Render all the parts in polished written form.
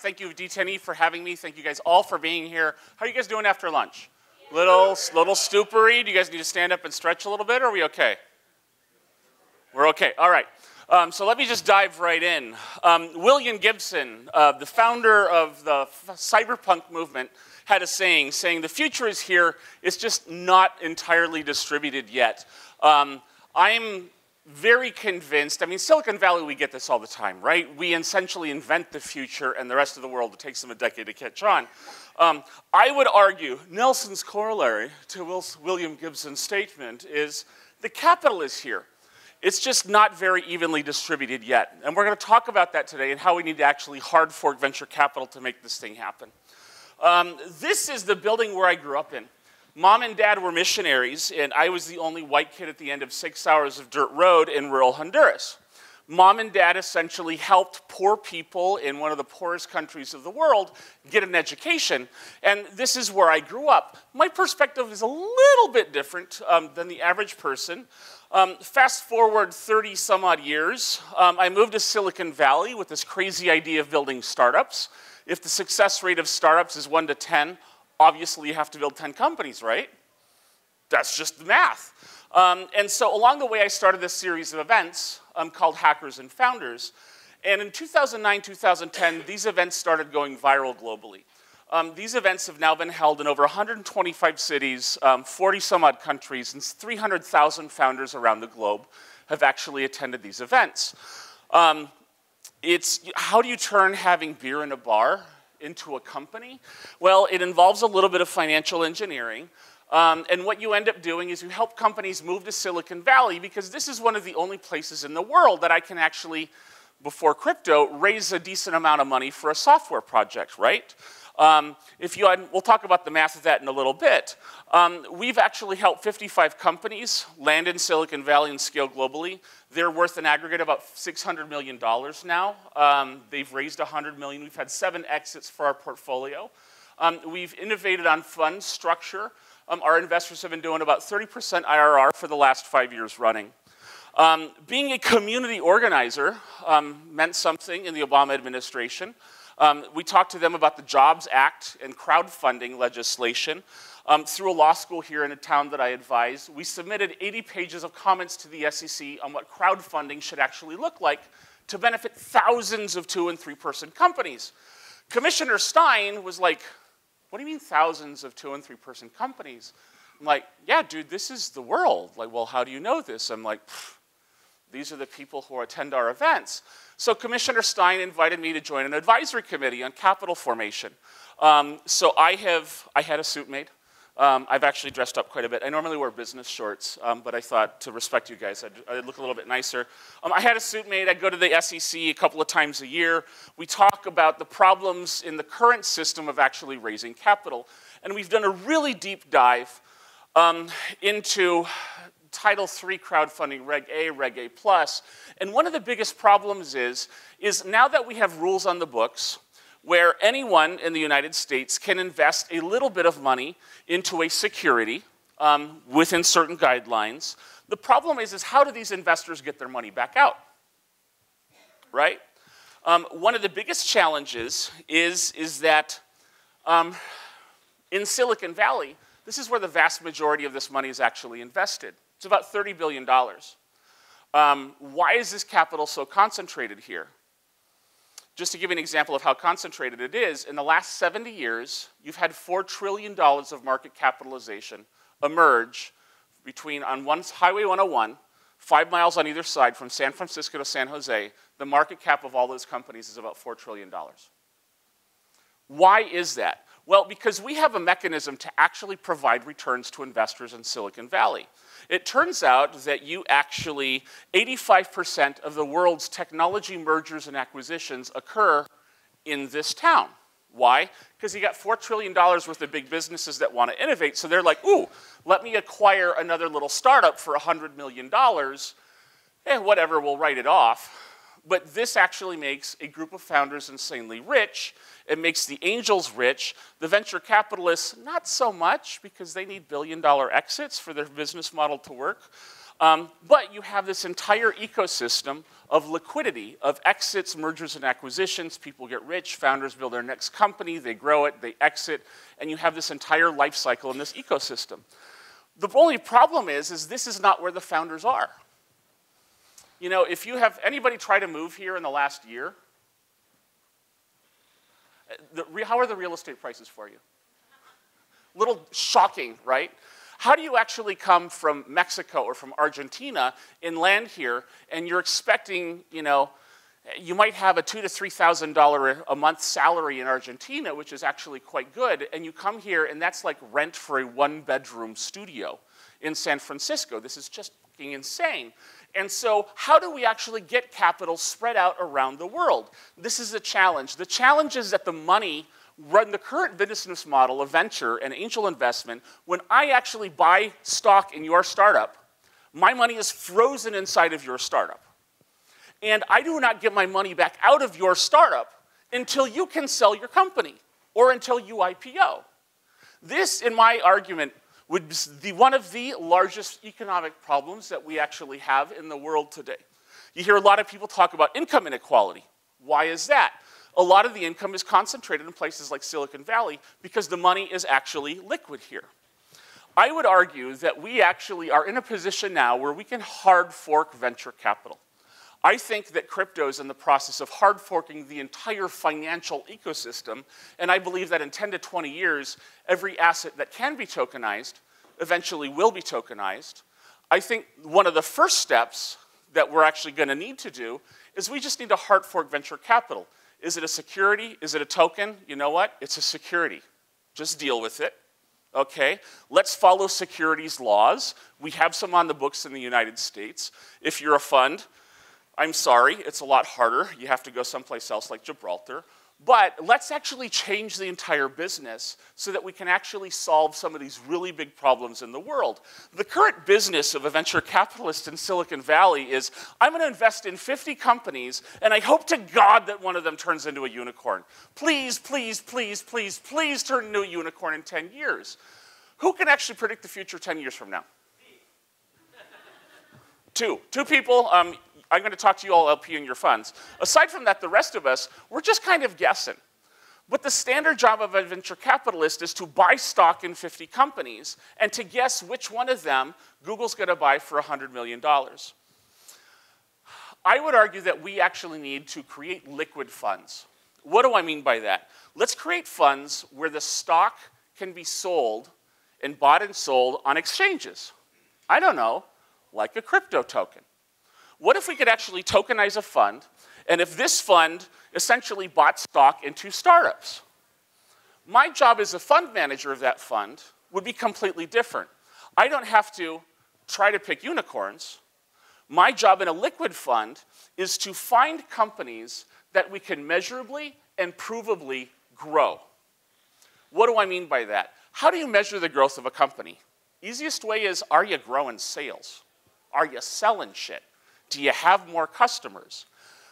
Thank you, D10E, for having me. Thank you guys all for being here. How are you guys doing after lunch? Little stupor-y? Do you guys need to stand up and stretch a little bit, or are we okay? We're okay. All right. So let me just dive right in. William Gibson, the founder of the cyberpunk movement, had a saying the future is here, it's just not entirely distributed yet. I'm very convinced, I mean, Silicon Valley, we get this all the time, right? We essentially invent the future, and the rest of the world, it takes them a decade to catch on. I would argue Nelson's corollary to William Gibson's statement is the capital is here. It's just not very evenly distributed yet. And we're going to talk about that today and how we need to actually hard fork venture capital to make this thing happen. This is the building where I grew up in. Mom and Dad were missionaries, and I was the only white kid at the end of 6 hours of dirt road in rural Honduras. Mom and Dad essentially helped poor people in one of the poorest countries of the world get an education, and this is where I grew up. My perspective is a little bit different than the average person. Fast forward 30 some odd years, I moved to Silicon Valley with this crazy idea of building startups. If the success rate of startups is 1 to 10, obviously you have to build 10 companies, right? That's just the math. And so along the way, I started this series of events called Hackers and Founders. And in 2009, 2010, these events started going viral globally. These events have now been held in over 125 cities, 40 some odd countries, and 300,000 founders around the globe have actually attended these events. It's how do you turn having beer in a bar into a company? Well, it involves a little bit of financial engineering. And what you end up doing is you help companies move to Silicon Valley because this is one of the only places in the world that I can actually, before crypto, raise a decent amount of money for a software project, right? We'll talk about the math of that in a little bit. We've actually helped 55 companies land in Silicon Valley and scale globally. They're worth an aggregate about $600 million now. They've raised $100 million. We've had 7 exits for our portfolio. We've innovated on fund structure. Our investors have been doing about 30% IRR for the last 5 years running. Being a community organizer meant something in the Obama administration. We talked to them about the Jobs Act and crowdfunding legislation. Through a law school here in a town that I advise, we submitted 80 pages of comments to the SEC on what crowdfunding should actually look like to benefit thousands of 2- and 3-person companies. Commissioner Stein was like, what do you mean thousands of 2- and 3-person companies? I'm like, yeah, dude, this is the world. Like, well, how do you know this? I'm like, these are the people who attend our events. So Commissioner Stein invited me to join an advisory committee on capital formation. So I had a suit made. I've actually dressed up quite a bit. I normally wear business shorts, but I thought to respect you guys, I'd look a little bit nicer. I had a suit made. I go to the SEC a couple of times a year. We talk about the problems in the current system of actually raising capital. And we've done a really deep dive into Title III crowdfunding, Reg A, Reg A+. And one of the biggest problems is now that we have rules on the books where anyone in the United States can invest a little bit of money into a security within certain guidelines, the problem is how do these investors get their money back out, right? One of the biggest challenges is that in Silicon Valley, this is where the vast majority of this money is actually invested. It's about $30 billion. Why is this capital so concentrated here? Just to give you an example of how concentrated it is, in the last 70 years, you've had $4 trillion of market capitalization emerge between on Highway 101, 5 miles on either side from San Francisco to San Jose. The market cap of all those companies is about $4 trillion. Why is that? Well, because we have a mechanism to actually provide returns to investors in Silicon Valley. It turns out that 85% of the world's technology mergers and acquisitions occur in this town. Why? Because you got $4 trillion worth of big businesses that want to innovate, so they're like, ooh, let me acquire another little startup for $100 million, and whatever, we'll write it off. But this actually makes a group of founders insanely rich. It makes the angels rich. The venture capitalists, not so much, because they need billion-dollar exits for their business model to work. But you have this entire ecosystem of liquidity, of exits, mergers and acquisitions. People get rich, founders build their next company, they grow it, they exit, and you have this entire life cycle in this ecosystem. The only problem is this is not where the founders are. You know, if you have anybody try to move here in the last year, how are the real estate prices for you? Little shocking, right? How do you actually come from Mexico or from Argentina and land here, and you're expecting, you know, you might have a $2,000 to $3,000 a month salary in Argentina, which is actually quite good, and you come here and that's like rent for a one-bedroom studio in San Francisco. This is just fucking insane. And so how do we actually get capital spread out around the world? This is a challenge. The challenge is that the money run the current business model of venture and angel investment. When I actually buy stock in your startup, my money is frozen inside of your startup. And I do not get my money back out of your startup until you can sell your company or until you IPO. This, in my argument, would be one of the largest economic problems that we actually have in the world today. You hear a lot of people talk about income inequality. Why is that? A lot of the income is concentrated in places like Silicon Valley because the money is actually liquid here. I would argue that we actually are in a position now where we can hard fork venture capital. I think that crypto is in the process of hard forking the entire financial ecosystem, and I believe that in 10 to 20 years, every asset that can be tokenized eventually will be tokenized. I think one of the first steps that we're actually going to need to do is we just need to hard fork venture capital. Is it a security? Is it a token? You know what? It's a security. Just deal with it. Okay? Let's follow securities laws. We have some on the books in the United States. If you're a fund, I'm sorry, it's a lot harder. You have to go someplace else like Gibraltar. But let's actually change the entire business so that we can actually solve some of these really big problems in the world. The current business of a venture capitalist in Silicon Valley is, I'm going to invest in 50 companies, and I hope to God that one of them turns into a unicorn. Please, please, please, please, please turn into a unicorn in 10 years. Who can actually predict the future 10 years from now? Two people. I'm going to talk to you all LP in your funds. Aside from that, the rest of us, we're just kind of guessing. But the standard job of a venture capitalist is to buy stock in 50 companies and to guess which one of them Google's going to buy for $100 million. I would argue that we actually need to create liquid funds. What do I mean by that? Let's create funds where the stock can be sold and bought and sold on exchanges. I don't know, like a crypto token. What if we could actually tokenize a fund, and if this fund essentially bought stock into startups? My job as a fund manager of that fund would be completely different. I don't have to try to pick unicorns. My job in a liquid fund is to find companies that we can measurably and provably grow. What do I mean by that? How do you measure the growth of a company? Easiest way is, are you growing sales? Are you selling shit? Do you have more customers?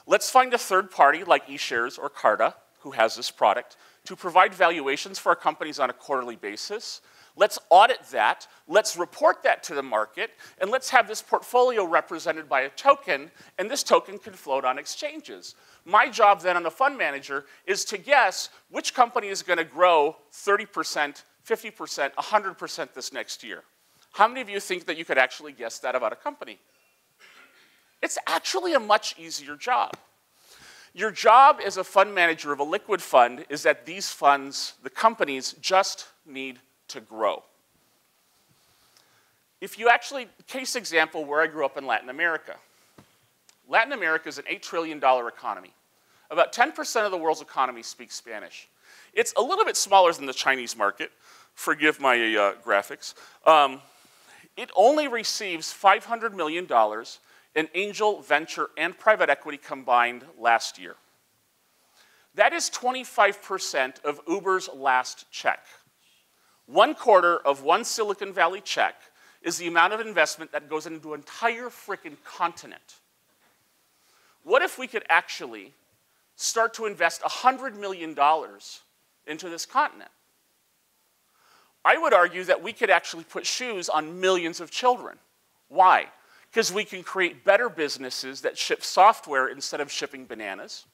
Let's find a third party like eShares or Carta, who has this product, to provide valuations for our companies on a quarterly basis. Let's audit that, let's report that to the market, and let's have this portfolio represented by a token, and this token can float on exchanges. My job then on the fund manager is to guess which company is going to grow 30%, 50%, 100% this next year. How many of you think that you could actually guess that about a company? It's actually a much easier job. Your job as a fund manager of a liquid fund is that these funds, the companies, just need to grow. If you actually, case example where I grew up in Latin America. Latin America is an $8 trillion economy. About 10% of the world's economy speaks Spanish. It's a little bit smaller than the Chinese market. Forgive my graphics. It only receives $500 million in angel, venture, and private equity combined last year. That is 25% of Uber's last check. 1/4 of one Silicon Valley check is the amount of investment that goes into an entire frickin' continent. What if we could actually start to invest $100 million into this continent? I would argue that we could actually put shoes on millions of children. Why? because we can create better businesses that ship software instead of shipping bananas.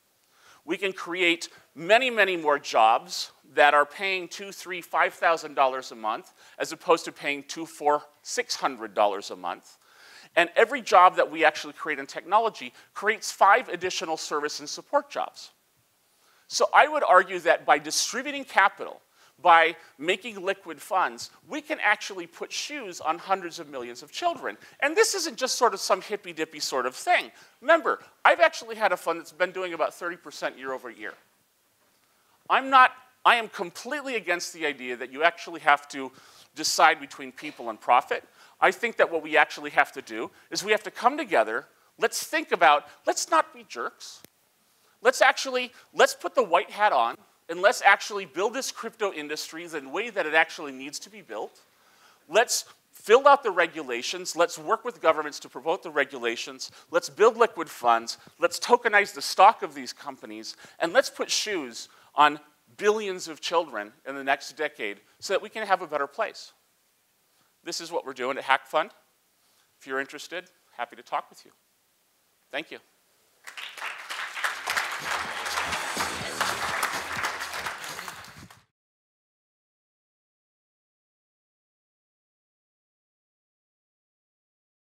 We can create many, many more jobs that are paying $2,000, $3,000, $5,000 a month, as opposed to paying $200, $400, $600 a month. And every job that we actually create in technology creates 5 additional service and support jobs. So I would argue that by distributing capital, by making liquid funds, we can actually put shoes on hundreds of millions of children. And this isn't just sort of some hippy-dippy sort of thing. Remember, I've actually had a fund that's been doing about 30% year over year. I am completely against the idea that you actually have to decide between people and profit. I think that what we actually have to do is we have to come together, let's think about, let's not be jerks. Let's put the white hat on, and let's actually build this crypto industry in the way that it actually needs to be built. Let's fill out the regulations. Let's work with governments to promote the regulations. Let's build liquid funds. Let's tokenize the stock of these companies. And let's put shoes on billions of children in the next decade so that we can have a better place. This is what we're doing at Hack Fund. If you're interested, happy to talk with you. Thank you.